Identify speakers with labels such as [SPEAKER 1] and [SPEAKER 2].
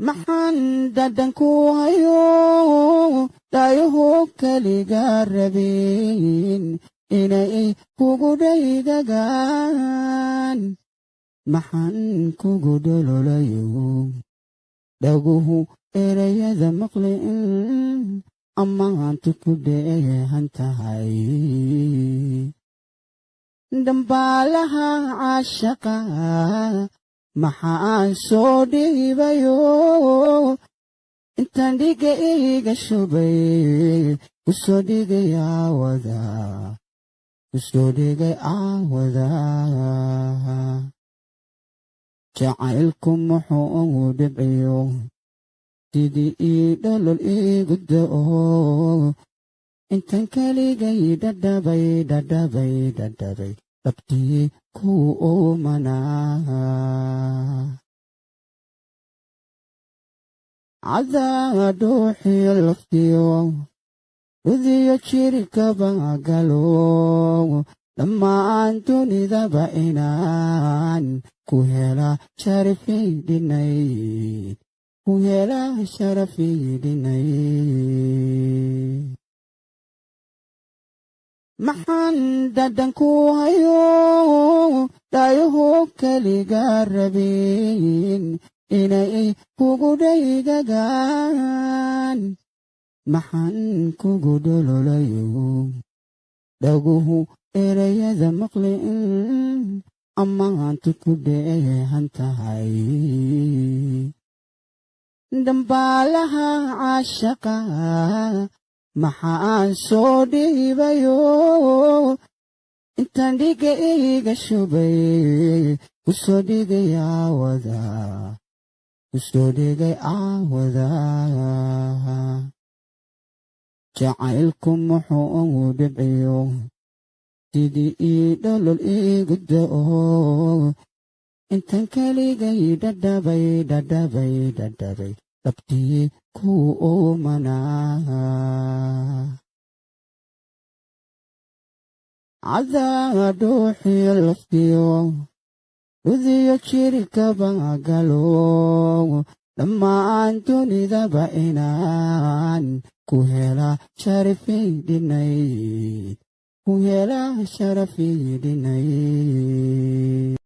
[SPEAKER 1] maxaan dhadhanku hayo dhaayuhu keliga rabin inay kugu dhaygagaan maxaan kugu dhololayo dhaguhu erayada maqlin ammaantu ku dheehan tahay dambaalaha caashaqa maxaan soo dhiibayo intaan dhiga iga shubay kusoo dhigay aawada jacaylku muxuu dhibciyo sidii ii dholol igu da'o intaan keligay dhadhabay dhabtii kuu uumanaa cadaa dhuuxiyo laftiyo udiyo jirkaba galo dhammaan dunidaba inaan ku hela sharafidhinay maxaan dhadhanku hayo dhaayuhu keliga rabin inay kugu dhaygagaan maxaan kugu dhololayo dhaguhu erayada maqlin ammaantu ku dheehan tahay dambaalaha caashaqa maxaan soo dhiibayo intaan dhiga iga shubay kusoo dhigay aawada jacaylku muxuu dhibciyo sidii ii dholol igu da'o intaan keligay dhadhabay dhabtii kuu uumanaa cadaa dhuuxiyo laftiyo udiyo jirkaba galo dhammaan dunidaba inaan ku hela sharafidhinay